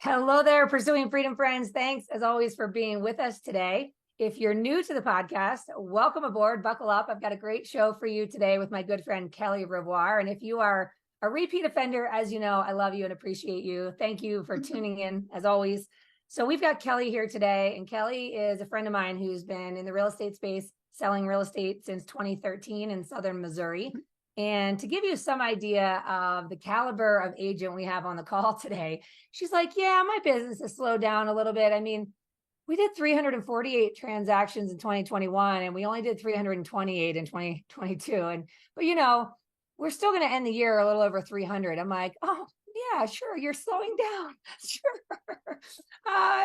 Hello there, Pursuing Freedom friends. Thanks as always for being with us today. If you're new to the podcast, welcome aboard. Buckle up. I've got a great show for you today with my good friend Kellie Revoir. And if you are a repeat offender, as you know, I love you and appreciate you. Thank you for tuning in as always. So we've got Kellie here today, and Kellie is a friend of mine who's been in the real estate space selling real estate since 2013 in Southern Missouri. And to give you some idea of the caliber of agent we have on the call today, she's like, yeah, my business has slowed down a little bit. I mean, we did 348 transactions in 2021 and we only did 328 in 2022. But we're still going to end the year a little over 300. I'm like, oh, yeah, sure. You're slowing down. Sure.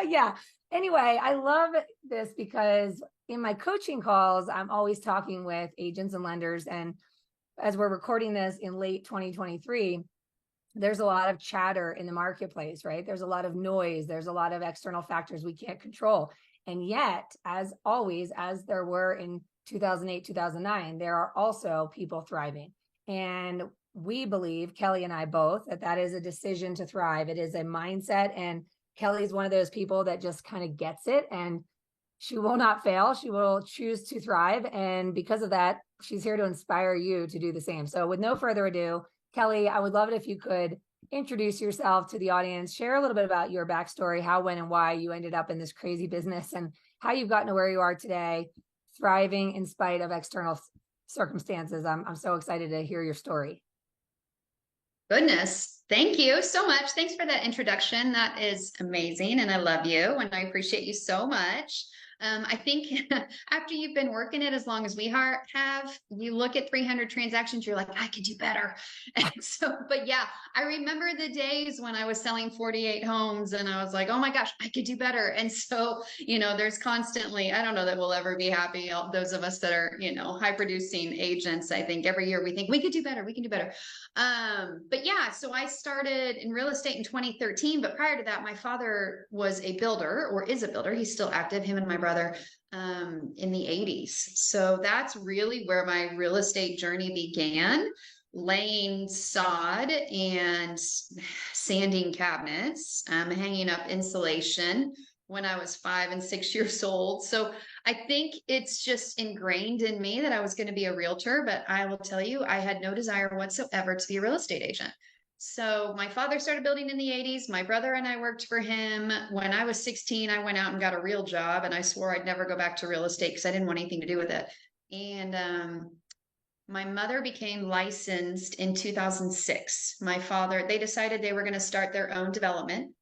Yeah. Anyway, I love this because in my coaching calls, I'm always talking with agents and lenders. And as we're recording this in late 2023, there's a lot of chatter in the marketplace, right? There's a lot of noise. There's a lot of external factors we can't control. And yet, as always, as there were in 2008, 2009, there are also people thriving. And we believe, Kellie and I both, that that is a decision to thrive. It is a mindset. And Kellie is one of those people that just kind of gets it and she will not fail. She will choose to thrive. And because of that, she's here to inspire you to do the same. So with no further ado, Kellie, I would love it if you could introduce yourself to the audience, share a little bit about your backstory, how, when, and why you ended up in this crazy business and how you've gotten to where you are today, thriving in spite of external circumstances. I'm so excited to hear your story. Goodness. Thank you so much. Thanks for that introduction. That is amazing. And I love you and I appreciate you so much. I think after you've been working it as long as we have, you look at 300 transactions, you're like, I could do better. And but yeah, I remember the days when I was selling 48 homes and I was like, oh my gosh, I could do better. And so, there's constantly, I don't know that we'll ever be happy. Those of us that are, high producing agents, I think every year we think we could do better. We can do better. But yeah, so I started in real estate in 2013, but prior to that, my father was a builder or is a builder. He's still active, him and my brother, in the 80s. So that's really where my real estate journey began, laying sod and sanding cabinets, hanging up insulation when I was 5 and 6 years old. So I think it's just ingrained in me that I was going to be a realtor, but I will tell you, I had no desire whatsoever to be a real estate agent. So my father started building in the 80s. My brother and I worked for him. When I was 16, I went out and got a real job and I swore I'd never go back to real estate because I didn't want anything to do with it. And my mother became licensed in 2006. My father, they decided they were going to start their own development.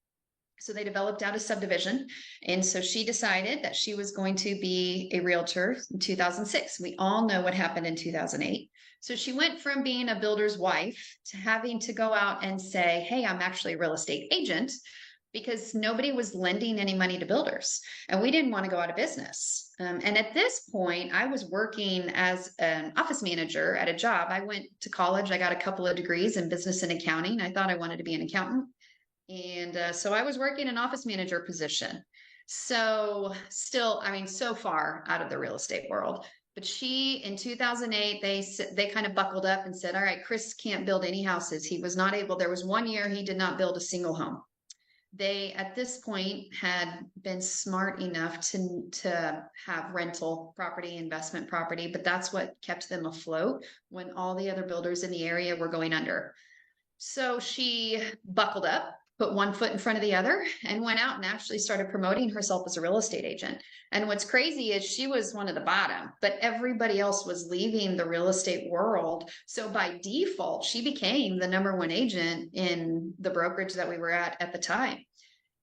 So they developed out a subdivision. And so she decided that she was going to be a realtor in 2006. We all know what happened in 2008. So she went from being a builder's wife to having to go out and say, hey, I'm actually a real estate agent, because nobody was lending any money to builders and we didn't want to go out of business. And at this point, I was working as an office manager at a job. I went to college. I got a couple of degrees in business and accounting. I thought I wanted to be an accountant. And so I was working an office manager position. So still, I mean, so far out of the real estate world. But in 2008, they kind of buckled up and said, all right, Chris can't build any houses. He was not able. There was 1 year he did not build a single home. They, at this point, had been smart enough to have rental property, investment property, but that's what kept them afloat when all the other builders in the area were going under. So she buckled up, put one foot in front of the other, and went out and actually started promoting herself as a real estate agent. And what's crazy is she was one of the bottom, but everybody else was leaving the real estate world. So by default, she became the #1 agent in the brokerage that we were at the time.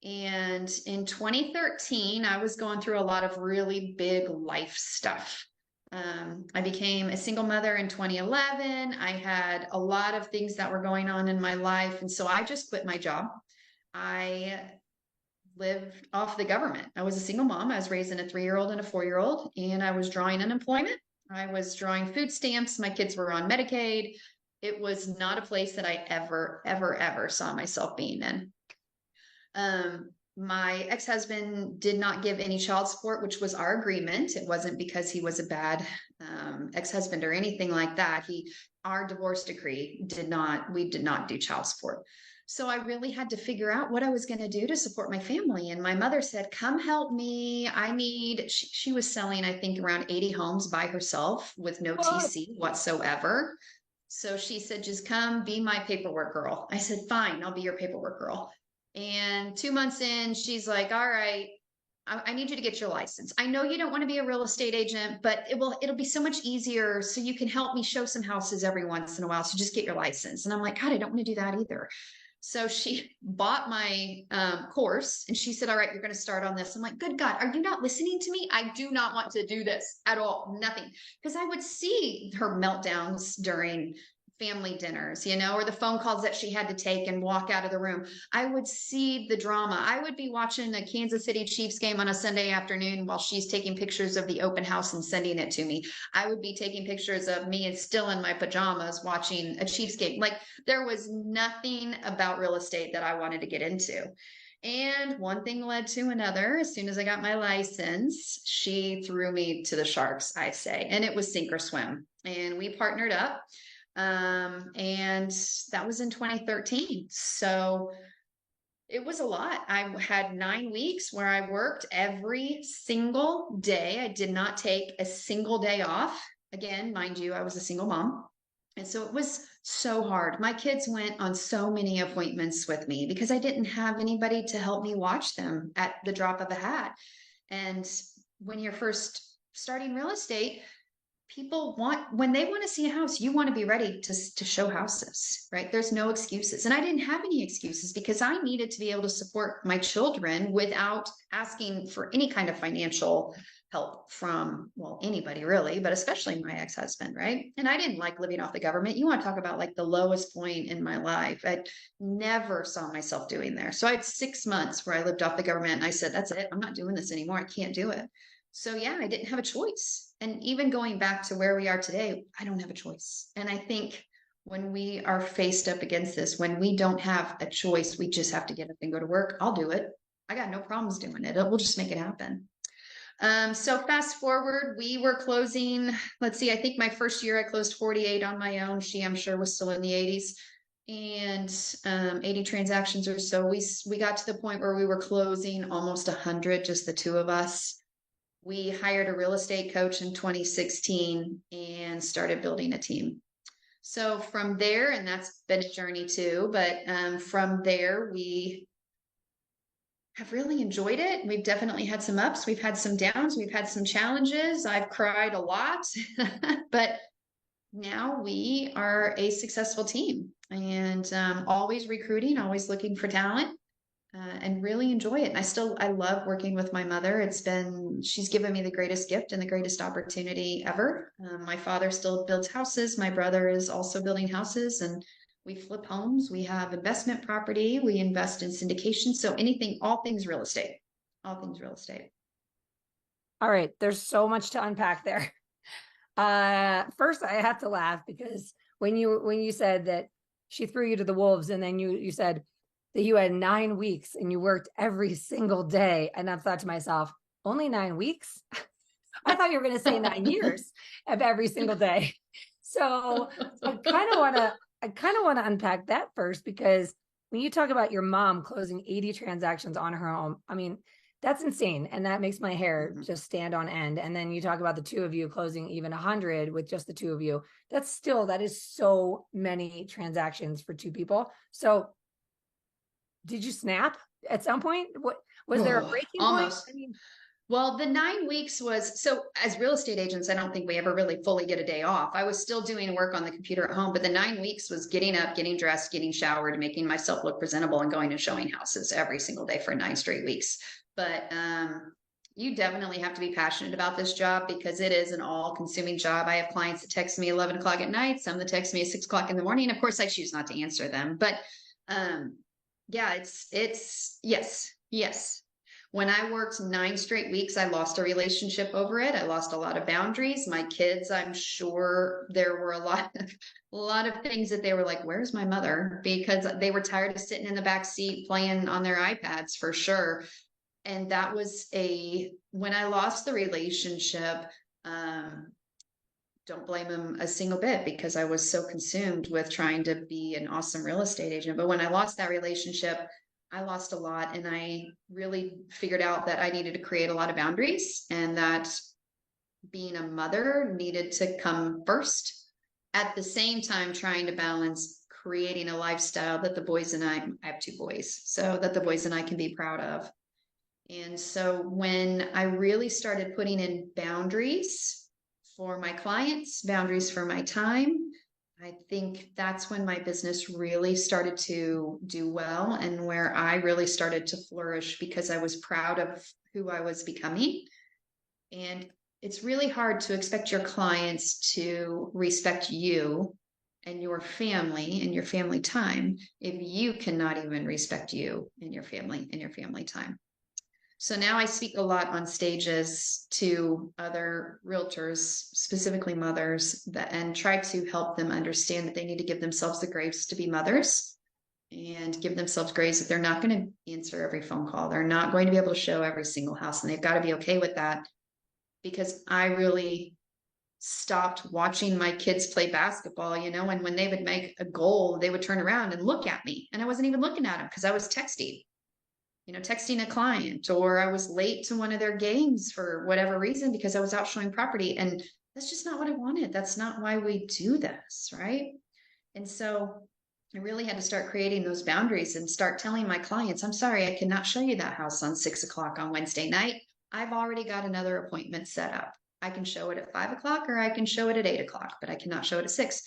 And in 2013, I was going through a lot of really big life stuff. I became a single mother in 2011. I had a lot of things that were going on in my life. And so I just quit my job. I lived off the government. I was a single mom. I was raising a 3-year-old and a 4-year-old, and I was drawing unemployment. I was drawing food stamps. My kids were on Medicaid. It was not a place that I ever saw myself being in. My ex-husband did not give any child support, which was our agreement. It wasn't because he was a bad ex-husband or anything like that. Our divorce decree we did not do child support. So I really had to figure out what I was going to do to support my family. And my mother said, come help me. She was selling, I think, around 80 homes by herself with no What? TC whatsoever. So she said, just come be my paperwork girl. I said, fine, I'll be your paperwork girl. And 2 months in, she's like, all right, I need you to get your license. I know you don't want to be a real estate agent, but it'll be so much easier. So you can help me show some houses every once in a while. So just get your license. And I'm like, God, I don't want to do that either. So she bought my course and she said, all right, you're going to start on this. I'm like, good God, are you not listening to me? I do not want to do this at all. Nothing. Because I would see her meltdowns during family dinners, or the phone calls that she had to take and walk out of the room. I would see the drama. I would be watching a Kansas City Chiefs game on a Sunday afternoon while she's taking pictures of the open house and sending it to me. I would be taking pictures of me and still in my pajamas watching a Chiefs game. Like, there was nothing about real estate that I wanted to get into. And one thing led to another. As soon as I got my license, she threw me to the sharks, I say, and it was sink or swim. And we partnered up. And that was in 2013. So it was a lot. I had 9 weeks where I worked every single day. I did not take a single day off. Again, mind you, I was a single mom. And so it was so hard. My kids went on so many appointments with me because I didn't have anybody to help me watch them at the drop of a hat. And when you're first starting real estate, when they want to see a house, you want to be ready to show houses, right? There's no excuses. And I didn't have any excuses because I needed to be able to support my children without asking for any kind of financial help from, well, anybody really, but especially my ex-husband, right? And I didn't like living off the government. You want to talk about like the lowest point in my life. I never saw myself doing there. So I had 6 months where I lived off the government and I said, that's it. I'm not doing this anymore. I can't do it. So yeah, I didn't have a choice. And even going back to where we are today, I don't have a choice. And I think when we are faced up against this, when we don't have a choice, we just have to get up and go to work. I'll do it. I got no problems doing it. We'll just make it happen. So fast forward, we were closing, let's see, I think my first year I closed 48 on my own. She, I'm sure, was still in the 80s and 80 transactions or so. We got to the point where we were closing almost 100, just the two of us. We hired a real estate coach in 2016 and started building a team. So from there, and that's been a journey too, but from there, we have really enjoyed it. We've definitely had some ups. We've had some downs. We've had some challenges. I've cried a lot, but now we are a successful team and always recruiting, always looking for talent. And really enjoy it. And I love working with my mother. She's given me the greatest gift and the greatest opportunity ever. My father still builds houses. My brother is also building houses and we flip homes. We have investment property. We invest in syndication. So all things real estate, all things real estate. All right. There's so much to unpack there. First I have to laugh because when you said that she threw you to the wolves and then you said that you had 9 weeks and you worked every single day. And I've thought to myself, only 9 weeks? I thought you were going to say 9 years of every single day. So I kind of want to unpack that first, because when you talk about your mom closing 80 transactions on her own, I mean, that's insane. And that makes my hair just stand on end. And then you talk about the two of you closing even 100 with just the two of you. That is so many transactions for two people. So did you snap at some point? What was there a breaking almost. point? I mean, well, the 9 weeks was, so as real estate agents, I don't think we ever really fully get a day off. I was still doing work on the computer at home, but the 9 weeks was getting up, getting dressed, getting showered, making myself look presentable and going and showing houses every single day for 9 straight weeks. But you definitely have to be passionate about this job because it is an all-consuming job. I have clients that text me 11 o'clock at night, some that text me at 6 o'clock in the morning. Of course, I choose not to answer them, but yeah, it's yes. When I worked 9 straight weeks, I lost a relationship over it. I lost a lot of boundaries. My kids, I'm sure there were a lot of things that they were like, where's my mother? Because they were tired of sitting in the back seat playing on their iPads for sure. And that was when I lost the relationship, don't blame him a single bit because I was so consumed with trying to be an awesome real estate agent. But when I lost that relationship, I lost a lot. And I really figured out that I needed to create a lot of boundaries and that being a mother needed to come first. At the same time, trying to balance creating a lifestyle that the boys and I have two boys, so that the boys and I can be proud of. And so when I really started putting in boundaries for my clients, boundaries for my time, I think that's when my business really started to do well and where I really started to flourish because I was proud of who I was becoming. And it's really hard to expect your clients to respect you and your family time if you cannot even respect you and your family time. So now I speak a lot on stages to other realtors, specifically mothers, and try to help them understand that they need to give themselves the grace to be mothers and give themselves grace that they're not going to answer every phone call. They're not going to be able to show every single house, and they've got to be okay with that because I really stopped watching my kids play basketball, and when they would make a goal, they would turn around and look at me, and I wasn't even looking at them because I was texting a client, or I was late to one of their games for whatever reason because I was out showing property. And that's just not what I wanted. That's not why we do this, right? And so I really had to start creating those boundaries and start telling my clients, I'm sorry, I cannot show you that house on 6 o'clock on Wednesday night. I've already got another appointment set up. I can show it at 5 o'clock or I can show it at 8 o'clock, but I cannot show it at 6.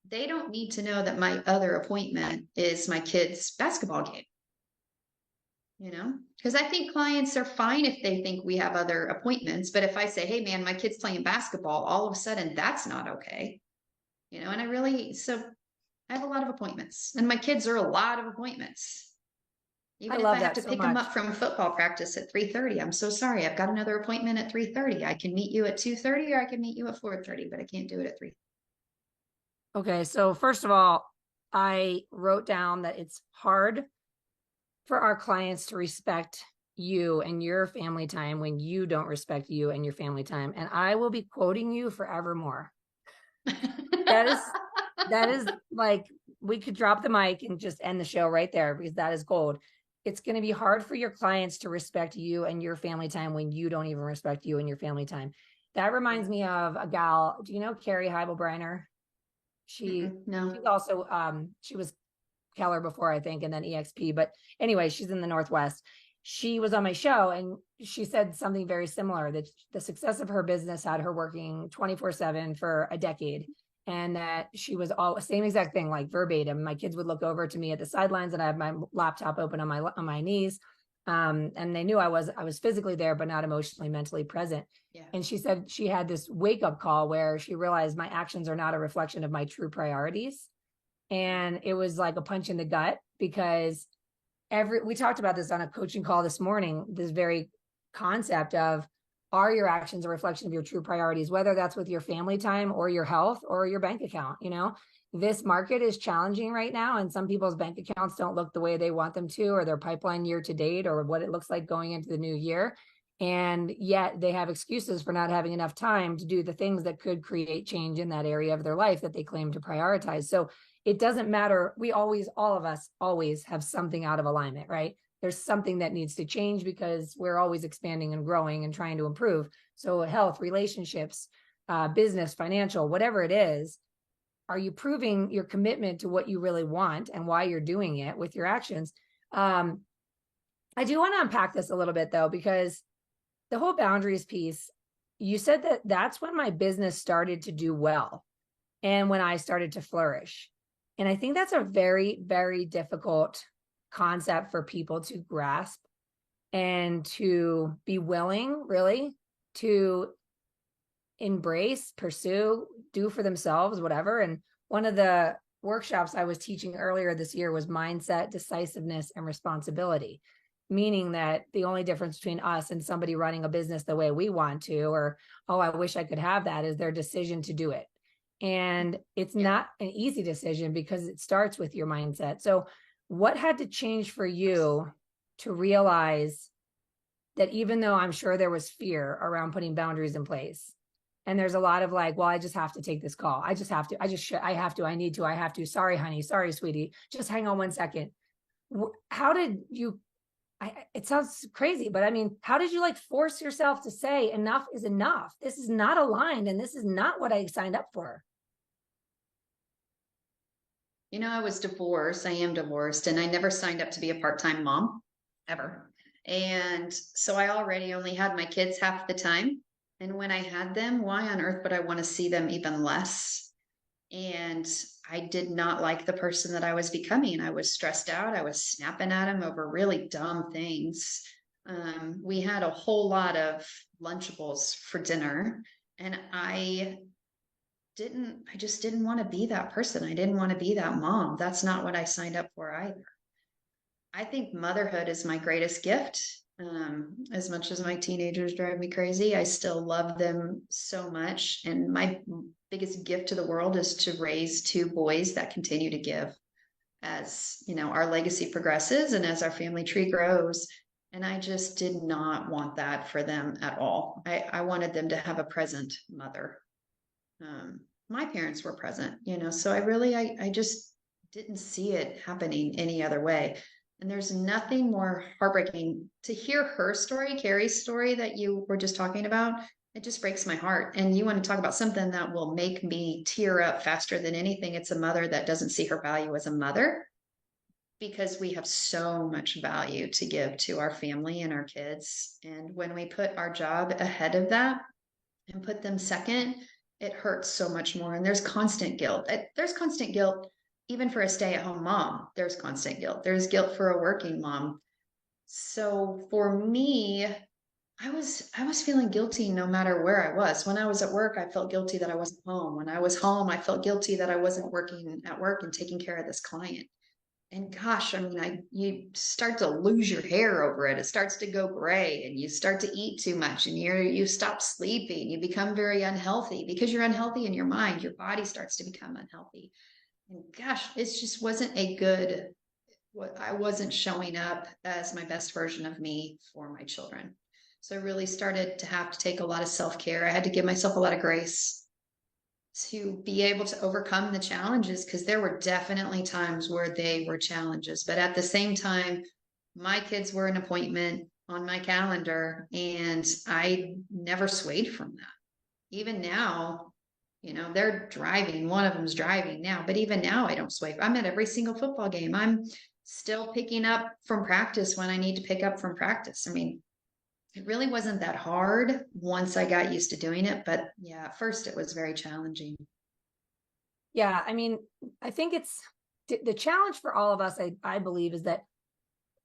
They don't need to know that my other appointment is my kid's basketball game. Because I think clients are fine if they think we have other appointments. But if I say, hey, man, my kid's playing basketball, all of a sudden that's not okay. And so I have a lot of appointments and my kids are a lot of appointments. Even if I have to pick them up from football practice at 3:30, I'm so sorry. I've got another appointment at 3:30. I can meet you at 2:30 or I can meet you at 4:30, but I can't do it at 3. Okay. So first of all, I wrote down that it's hard for our clients to respect you and your family time when you don't respect you and your family time. And I will be quoting you forevermore. that is like, we could drop the mic and just end the show right there because that is gold. It's going to be hard for your clients to respect you and your family time when you don't even respect you and your family time. That reminds me of a gal. Do you know Carrie Heibelbreiner? No. She's also, she was Keller before, I think, and then EXP. But anyway, she's in the Northwest. She was on my show and she said something very similar, that the success of her business had her working 24/7 for a decade. And that she was all same exact thing, like verbatim. My kids would look over to me at the sidelines and I have my laptop open on my knees. And they knew I was physically there, but not emotionally, mentally present. Yeah. And she said she had this wake up call where she realized my actions are not a reflection of my true priorities. And it was like a punch in the gut because we talked about this on a coaching call this morning, this very concept of, are your actions a reflection of your true priorities, whether that's with your family time or your health or your bank account? This market is challenging right now, and some people's bank accounts don't look the way they want them to, or their pipeline year to date, or what it looks like going into the new year. And yet they have excuses for not having enough time to do the things that could create change in that area of their life that they claim to prioritize. So it doesn't matter. All of us always have something out of alignment, right? There's something that needs to change because we're always expanding and growing and trying to improve. So health, relationships, business, financial, whatever it is, are you proving your commitment to what you really want and why you're doing it with your actions? I do want to unpack this a little bit though, because the whole boundaries piece, you said that that's when my business started to do well and when I started to flourish. And I think that's a very, very difficult concept for people to grasp and to be willing really to embrace, pursue, do for themselves, whatever. And one of the workshops I was teaching earlier this year was mindset, decisiveness, and responsibility, meaning that the only difference between us and somebody running a business the way we want to, or, oh, I wish I could have that, is their decision to do it. And it's not an easy decision because it starts with your mindset. So what had to change for you to realize that even though I'm sure there was fear around putting boundaries in place, And there's a lot of like, well, I just have to take this call. I just have to, I need to, I have to. Sorry, honey. Sorry, sweetie. Just hang on one second. How did you, it sounds crazy, but I mean, how did you like force yourself to say enough is enough? This is not aligned and this is not what I signed up for. I was divorced. I am divorced, and I never signed up to be a part-time mom ever. And so I already only had my kids half the time. And when I had them, why on earth would I want to see them even less? And I did not like the person that I was becoming. I was stressed out. I was snapping at him over really dumb things. We had a whole lot of Lunchables for dinner, and I just didn't want to be that person. I didn't want to be that mom. That's not what I signed up for either. I think motherhood is my greatest gift. As much as my teenagers drive me crazy, I still love them so much. And my biggest gift to the world is to raise two boys that continue to give as, our legacy progresses and as our family tree grows. And I just did not want that for them at all. I wanted them to have a present mother. My parents were present, so I just didn't see it happening any other way. And there's nothing more heartbreaking to hear her story, Carrie's story that you were just talking about. It just breaks my heart. And you want to talk about something that will make me tear up faster than anything. It's a mother that doesn't see her value as a mother, because we have so much value to give to our family and our kids. And when we put our job ahead of that and put them second, it hurts so much more. And there's constant guilt. There's constant guilt even for a stay-at-home mom. There's constant guilt. There's guilt for a working mom. So for me, I was feeling guilty no matter where I was. When I was at work, I felt guilty that I wasn't home. When I was home, I felt guilty that I wasn't working at work and taking care of this client. And gosh, I mean, you start to lose your hair over it. It starts to go gray, and you start to eat too much, and you stop sleeping. You become very unhealthy because you're unhealthy in your mind. Your body starts to become unhealthy. And gosh, it just wasn't I wasn't showing up as my best version of me for my children. So I really started to have to take a lot of self-care. I had to give myself a lot of grace to be able to overcome the challenges, because there were definitely times where they were challenges. But at the same time, my kids were an appointment on my calendar, and I never swayed from that. Even now, they're driving. One of them's driving now, but even now I don't sway. I'm at every single football game. I'm still picking up from practice when I need to pick up from practice. I mean, it really wasn't that hard once I got used to doing it. But yeah, at first it was very challenging. Yeah. I mean, I think it's the challenge for all of us, I believe, is that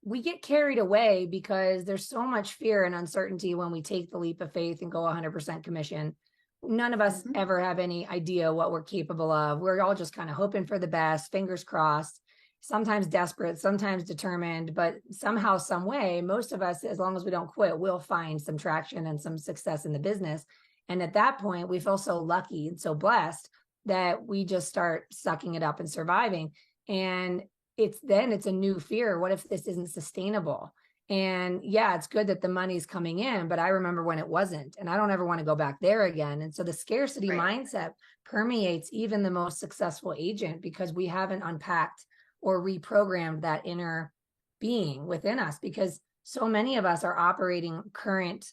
we get carried away because there's so much fear and uncertainty when we take the leap of faith and go 100% commission. None of us ever have any idea what we're capable of. We're all just kind of hoping for the best, fingers crossed, sometimes desperate, sometimes determined, but somehow, some way, most of us, as long as we don't quit, we'll find some traction and some success in the business. And at that point, we feel so lucky and so blessed that we just start sucking it up and surviving. And it's a new fear. What if this isn't sustainable? And yeah, it's good that the money's coming in, but I remember when it wasn't, and I don't ever want to go back there again. And so the scarcity mindset permeates even the most successful agent, because we haven't unpacked or reprogrammed that inner being within us, because so many of us are operating current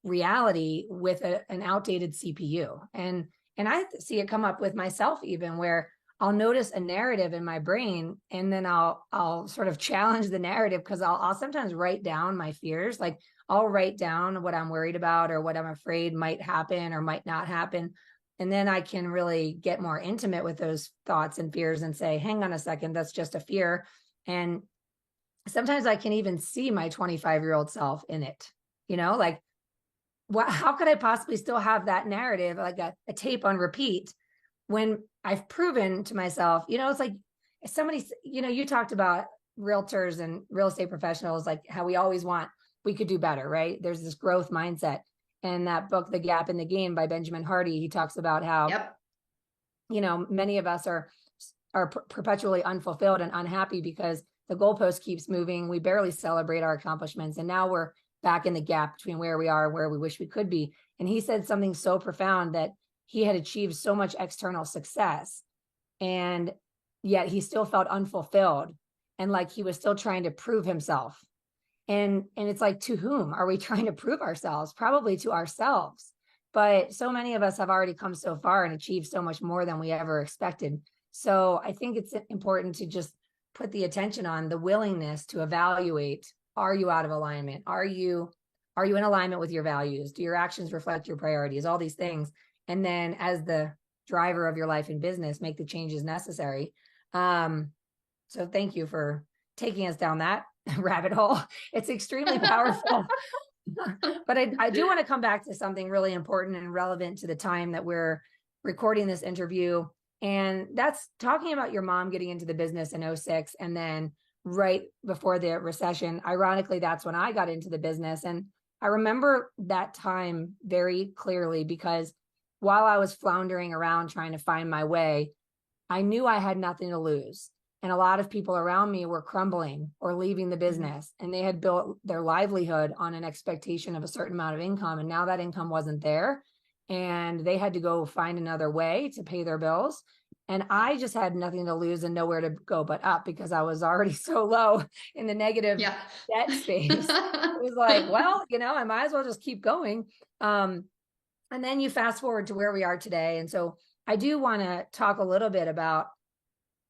reality with an outdated CPU. And I see it come up with myself, even where I'll notice a narrative in my brain, and then I'll sort of challenge the narrative, because I'll sometimes write down my fears. Like I'll write down what I'm worried about or what I'm afraid might happen or might not happen. And then I can really get more intimate with those thoughts and fears and say, hang on a second, that's just a fear. And sometimes I can even see my 25-year-old self in it, like how could I possibly still have that narrative, like a tape on repeat, when I've proven to myself, it's like somebody, you talked about realtors and real estate professionals, like how we could do better, right? There's this growth mindset. And that book, The Gap and the Gain by Benjamin Hardy, he talks about how, many of us are perpetually unfulfilled and unhappy because the goalpost keeps moving. We barely celebrate our accomplishments. And now we're back in the gap between where we are and where we wish we could be. And he said something so profound that he had achieved so much external success, and yet he still felt unfulfilled, and like he was still trying to prove himself. And it's like, to whom are we trying to prove ourselves? Probably to ourselves. But so many of us have already come so far and achieved so much more than we ever expected. So I think it's important to just put the attention on the willingness to evaluate, are you out of alignment? Are you in alignment with your values? Do your actions reflect your priorities? All these things. And then as the driver of your life and business, make the changes necessary. So thank you for taking us down that rabbit hole. It's extremely powerful. But I do want to come back to something really important and relevant to the time that we're recording this interview. And that's talking about your mom getting into the business in 2006. And then right before the recession, ironically, that's when I got into the business. And I remember that time very clearly, because while I was floundering around trying to find my way, I knew I had nothing to lose. And a lot of people around me were crumbling or leaving the business, and they had built their livelihood on an expectation of a certain amount of income. And now that income wasn't there, and they had to go find another way to pay their bills. And I just had nothing to lose and nowhere to go but up, because I was already so low in the negative debt space. It was like, well, I might as well just keep going. And then you fast forward to where we are today. And so I do want to talk a little bit about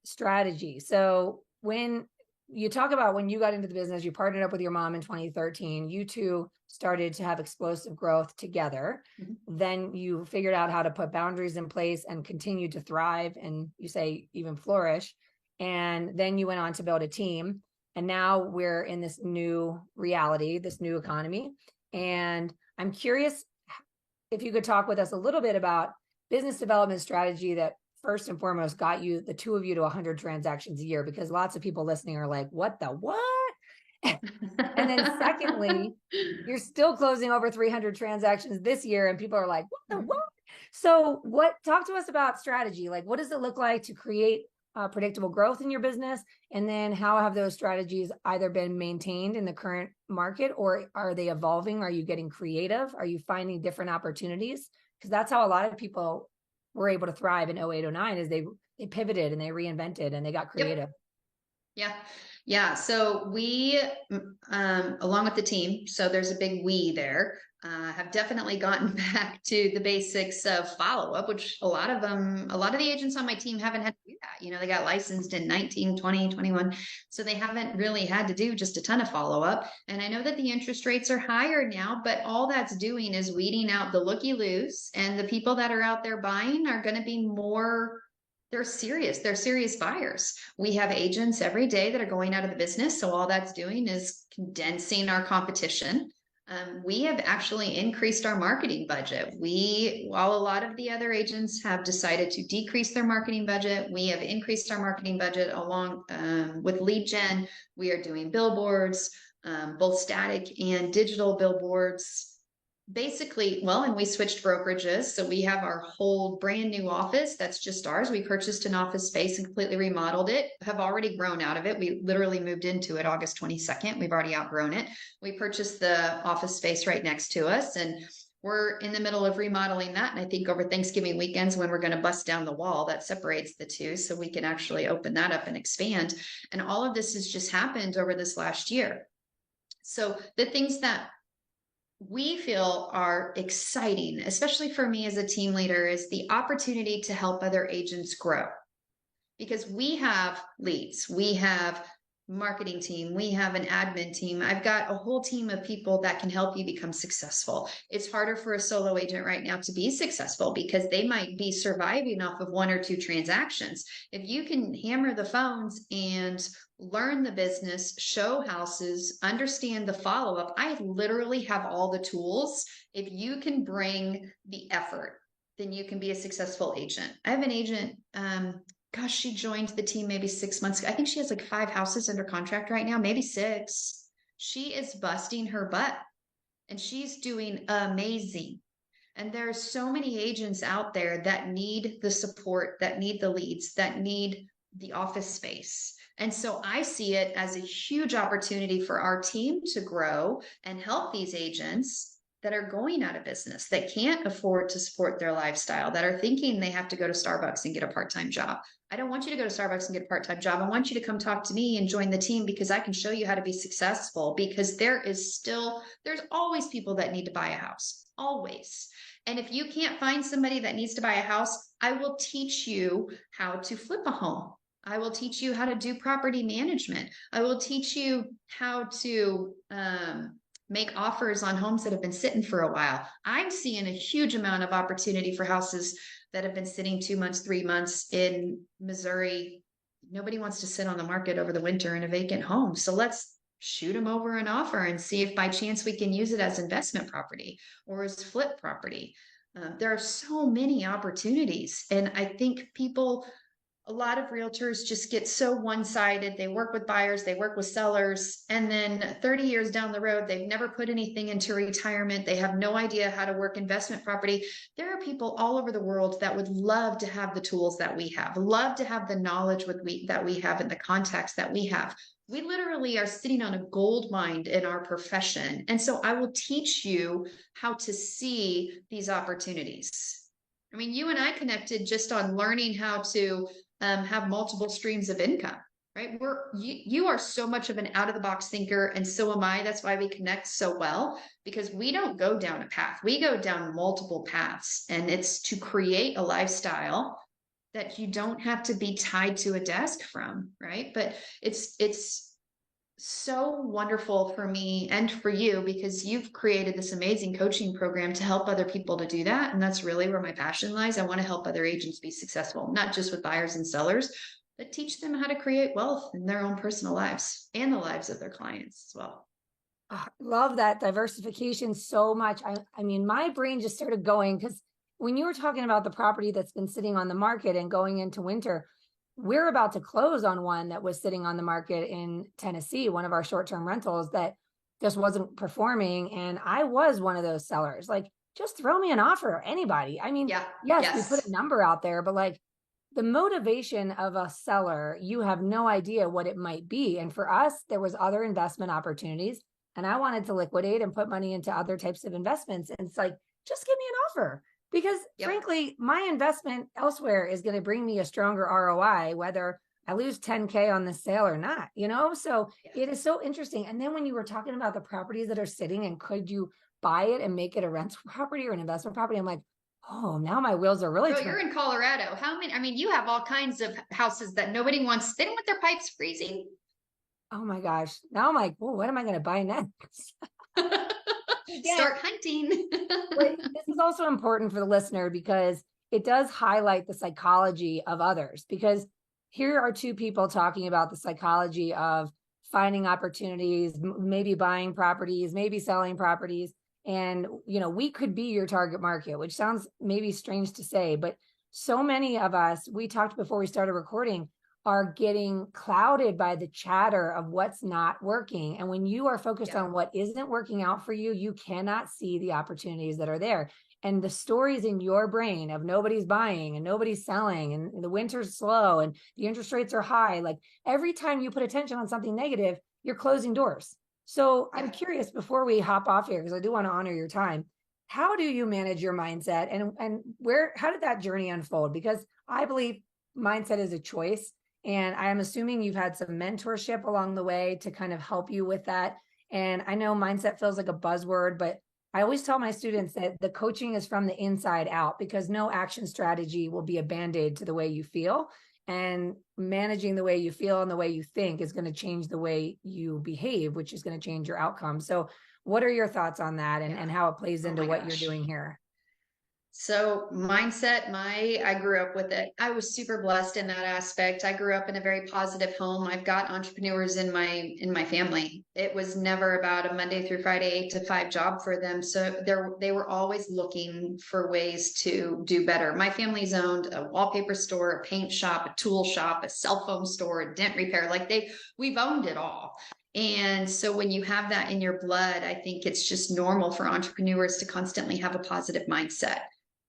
strategy. So when you talk about when you got into the business, you partnered up with your mom in 2013, you two started to have explosive growth together. Then you figured out how to put boundaries in place and continue to thrive, and you say even flourish. And then you went on to build a team. And now we're in this new reality, this new economy. And I'm curious if you could talk with us a little bit about business development strategy that first and foremost got you, the two of you, to 100 transactions a year, because lots of people listening are like, what the what? And then secondly, you're still closing over 300 transactions this year, and people are like, what the what? So talk to us about strategy. Like, what does it look like to create predictable growth in your business? And then how have those strategies either been maintained in the current market, or are they evolving? Are you getting creative? Are you finding different opportunities? Because that's how a lot of people were able to thrive in 08, 09, is they pivoted and they reinvented and they got creative. Yeah. So we, along with the team, so there's a big we there, have definitely gotten back to the basics of follow-up, which a lot of the agents on my team haven't had to do that. They got licensed in 19, 20, 21. So they haven't really had to do just a ton of follow-up. And I know that the interest rates are higher now, but all that's doing is weeding out the looky-loos, and the people that are out there buying are going to be more. They're serious buyers. We have agents every day that are going out of the business. So all that's doing is condensing our competition. We have actually increased our marketing budget. While a lot of the other agents have decided to decrease their marketing budget, we have increased our marketing budget along with lead gen. We are doing billboards, both static and digital billboards. Basically, and we switched brokerages. So we have our whole brand new office that's just ours. We purchased an office space and completely remodeled it, have already grown out of it. We literally moved into it August 22nd. We've already outgrown it. We purchased the office space right next to us, and we're in the middle of remodeling that. And I think over Thanksgiving weekends, when we're going to bust down the wall that separates the two, so we can actually open that up and expand. And all of this has just happened over this last year. So the things that we feel are exciting, especially for me as a team leader, is the opportunity to help other agents grow. Because we have leads, we have marketing team, we have an admin team. I've got a whole team of people that can help you become successful. It's harder for a solo agent right now to be successful because they might be surviving off of 1 or 2 transactions. If you can hammer the phones and learn the business, show houses, understand the follow-up, I literally have all the tools. If you can bring the effort, then you can be a successful agent. I have an agent, she joined the team maybe 6 months ago. I think she has like 5 houses under contract right now, maybe 6. She is busting her butt and she's doing amazing. And there are so many agents out there that need the support, that need the leads, that need the office space. And so I see it as a huge opportunity for our team to grow and help these agents that are going out of business, that can't afford to support their lifestyle, that are thinking they have to go to Starbucks and get a part-time job. I don't want you to go to Starbucks and get a part-time job. I want you to come talk to me and join the team, because I can show you how to be successful, because there's always people that need to buy a house, always. And if you can't find somebody that needs to buy a house, I will teach you how to flip a home. I will teach you how to do property management. I will teach you how to make offers on homes that have been sitting for a while. I'm seeing a huge amount of opportunity for houses that have been sitting 2 months, 3 months in Missouri. Nobody wants to sit on the market over the winter in a vacant home. So let's shoot them over an offer and see if by chance we can use it as investment property or as flip property. There are so many opportunities. And I think a lot of realtors just get so one-sided. They work with buyers, they work with sellers, and then 30 years down the road, they've never put anything into retirement. They have no idea how to work investment property. There are people all over the world that would love to have the tools that we have, love to have the knowledge that we have and the contacts that we have. We literally are sitting on a gold mine in our profession. And so I will teach you how to see these opportunities. I mean, you and I connected just on learning how to have multiple streams of income, right? You are so much of an out of the box thinker, and so am I. That's why we connect so well, because we don't go down a path. We go down multiple paths, and it's to create a lifestyle that you don't have to be tied to a desk from, right? But it's so wonderful for me and for you, because you've created this amazing coaching program to help other people to do that. And that's really where my passion lies. I want to help other agents be successful, not just with buyers and sellers, but teach them how to create wealth in their own personal lives and the lives of their clients as well. Oh, love that diversification so much. I mean, my brain just started going, because when you were talking about the property that's been sitting on the market and going into winter, we're about to close on one that was sitting on the market in Tennessee, one of our short-term rentals that just wasn't performing. And I was one of those sellers. Like, just throw me an offer, anybody. I mean, yes, we put a number out there, but like the motivation of a seller, you have no idea what it might be. And for us, there was other investment opportunities, and I wanted to liquidate and put money into other types of investments. And it's like, just give me an offer. Because frankly, my investment elsewhere is going to bring me a stronger ROI, whether I lose 10K on this sale or not, you know? So it is so interesting. And then when you were talking about the properties that are sitting and could you buy it and make it a rental property or an investment property, I'm like, oh, now my wheels are really turning. You're in Colorado. How many? I mean, you have all kinds of houses that nobody wants. They don't want their pipes freezing. Oh my gosh. Now I'm like, well, what am I going to buy next? Start hunting. But this is also important for the listener, because it does highlight the psychology of others. Because here are two people talking about the psychology of finding opportunities, maybe buying properties, maybe selling properties. And, you know, we could be your target market, which sounds maybe strange to say, but so many of us, we talked before we started recording, are getting clouded by the chatter of what's not working. And when you are focused on what isn't working out for you, you cannot see the opportunities that are there. And the stories in your brain of nobody's buying and nobody's selling and the winter's slow and the interest rates are high, like every time you put attention on something negative, you're closing doors. So I'm curious, before we hop off here, because I do want to honor your time, how do you manage your mindset, and how did that journey unfold? Because I believe mindset is a choice. And I'm assuming you've had some mentorship along the way to kind of help you with that. And I know mindset feels like a buzzword, but I always tell my students that the coaching is from the inside out, because no action strategy will be a band-aid to the way you feel. And managing the way you feel and the way you think is going to change the way you behave, which is going to change your outcome. So what are your thoughts on that, and how it plays into what you're doing here? So mindset, I grew up with it. I was super blessed in that aspect. I grew up in a very positive home. I've got entrepreneurs in my family. It was never about a Monday through Friday, 8 to 5 job for them. So they were always looking for ways to do better. My family's owned a wallpaper store, a paint shop, a tool shop, a cell phone store, a dent repair. We've owned it all. And so when you have that in your blood, I think it's just normal for entrepreneurs to constantly have a positive mindset.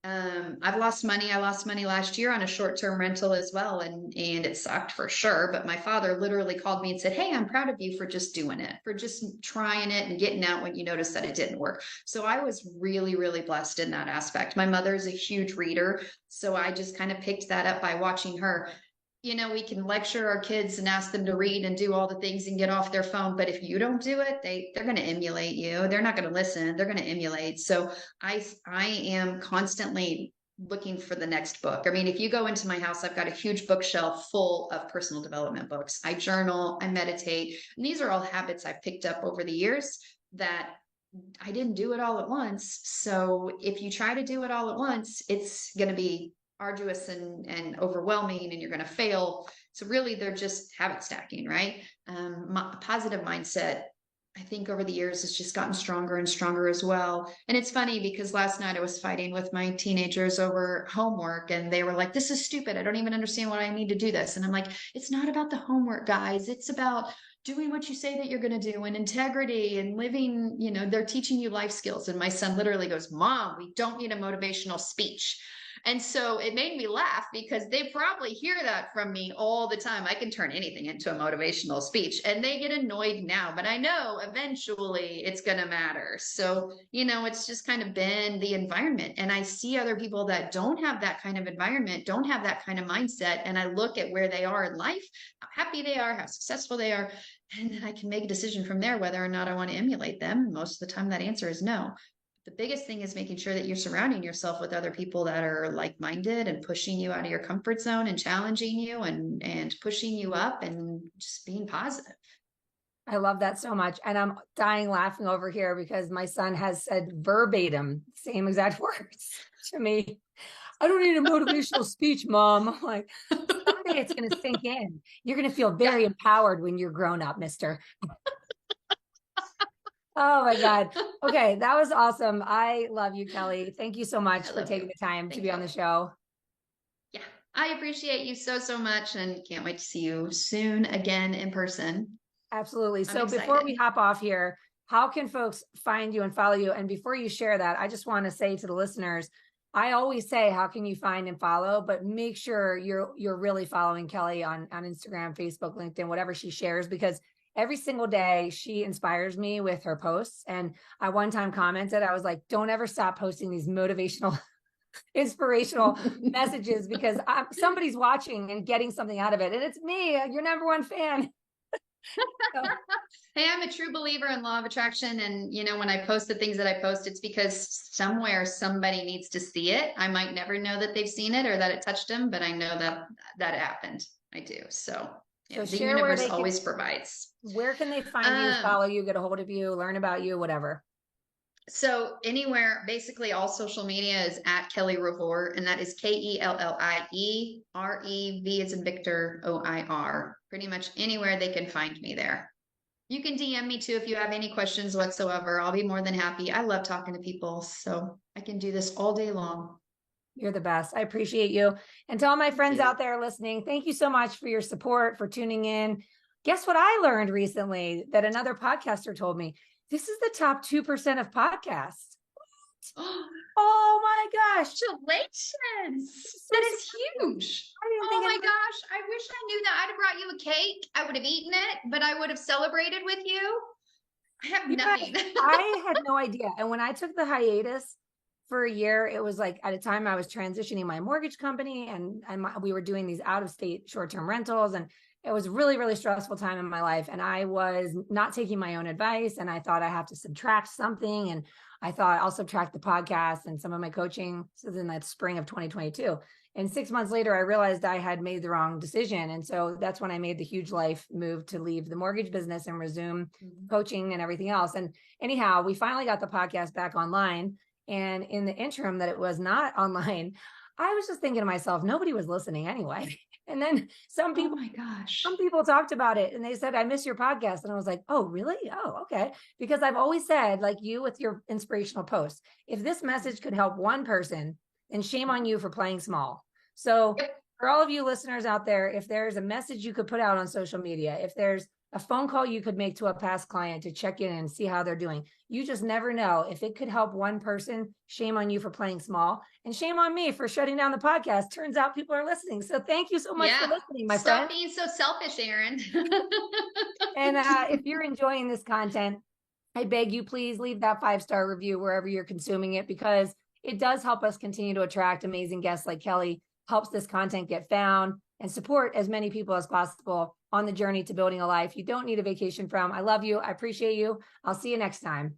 I've lost money. I lost money last year on a short-term rental as well, and it sucked for sure. But my father literally called me and said, "Hey, I'm proud of you for just doing it, for just trying it and getting out when you noticed that it didn't work." So I was really, really blessed in that aspect. My mother is a huge reader, so I just kind of picked that up by watching her. We can lecture our kids and ask them to read and do all the things and get off their phone, but if you don't do it, they're going to emulate you. They're not going to listen. They're going to emulate. So I am constantly looking for the next book. I mean, if you go into my house, I've got a huge bookshelf full of personal development books. I journal, I meditate, and these are all habits I've picked up over the years that I didn't do it all at once. So if you try to do it all at once, it's going to be arduous and overwhelming, and you're going to fail. So really, they're just habit stacking, right? Positive mindset, I think over the years, has just gotten stronger and stronger as well. And it's funny because last night I was fighting with my teenagers over homework, and they were like, "This is stupid. I don't even understand why I need to do this." And I'm like, "It's not about the homework, guys. It's about doing what you say that you're going to do, and integrity and living." They're teaching you life skills. And my son literally goes, "Mom, we don't need a motivational speech." And so it made me laugh because they probably hear that from me all the time. I can turn anything into a motivational speech, and they get annoyed now, but I know eventually it's going to matter. So, it's just kind of been the environment. And I see other people that don't have that kind of environment, don't have that kind of mindset. And I look at where they are in life, how happy they are, how successful they are. And then I can make a decision from there whether or not I want to emulate them. Most of the time, that answer is no. The biggest thing is making sure that you're surrounding yourself with other people that are like-minded and pushing you out of your comfort zone and challenging you and pushing you up and just being positive. I love that so much. And I'm dying laughing over here because my son has said verbatim, same exact words to me. "I don't need a motivational speech, Mom." I'm like, someday it's going to sink in. You're going to feel very empowered when you're grown up, mister. Oh my God. Okay. That was awesome. I love you, Kellie. Thank you so much for taking the time to be on the show. Yeah. I appreciate you so, so much, and can't wait to see you soon again in person. Absolutely. So before we hop off here, how can folks find you and follow you? And before you share that, I just want to say to the listeners, I always say, how can you find and follow, but make sure you're really following Kellie on Instagram, Facebook, LinkedIn, whatever she shares, because every single day she inspires me with her posts. And I one time commented, I was like, "Don't ever stop posting these motivational, inspirational messages, because somebody's watching and getting something out of it. And it's me, your number one fan." So, hey, I'm a true believer in law of attraction. And, when I post the things that I post, it's because somewhere somebody needs to see it. I might never know that they've seen it or that it touched them, but I know that it happened. I do. So the universe always provides. Where can they find you, follow you, get a hold of you, learn about you, whatever? So anywhere, basically all social media is at Kellie Revoir, and that is KellieRev as in Victor OIR. Pretty much anywhere they can find me there. You can DM me too if you have any questions whatsoever. I'll be more than happy. I love talking to people, so I can do this all day long. You're the best. I appreciate you. And to all my friends out there listening, thank you so much for your support, for tuning in. Guess what I learned recently that another podcaster told me? This is the top 2% of podcasts. Oh my gosh. Congratulations. That is huge. Oh my gosh. I wish I knew that. I'd have brought you a cake. I would have eaten it, but I would have celebrated with you. I have nothing. I had no idea. And when I took the hiatus for a year, it was like at a time I was transitioning my mortgage company, and we were doing these out-of-state short-term rentals, and it was really, really stressful time in my life. And I was not taking my own advice. And I thought I have to subtract something. And I thought I'll subtract the podcast and some of my coaching. So then that spring of 2022. And 6 months later, I realized I had made the wrong decision. And so that's when I made the huge life move to leave the mortgage business and resume coaching and everything else. And anyhow, we finally got the podcast back online. And in the interim that it was not online, I was just thinking to myself, nobody was listening anyway. And then some people, some people talked about it and they said, "I miss your podcast." And I was like, "Oh, really? Oh, okay." Because I've always said, like you with your inspirational posts, if this message could help one person, then shame on you for playing small. So for all of you listeners out there, if there's a message you could put out on social media, if there's a phone call you could make to a past client to check in and see how they're doing. You just never know. If it could help one person, shame on you for playing small, and shame on me for shutting down the podcast. Turns out people are listening. So thank you so much for Yeah. listening, my Stop friend. being so selfish, Erin. And if you're enjoying this content, I beg you, please leave that 5-star review wherever you're consuming it, because it does help us continue to attract amazing guests like Kellie, helps this content get found, and support as many people as possible on the journey to building a life you don't need a vacation from. I love you. I appreciate you. I'll see you next time.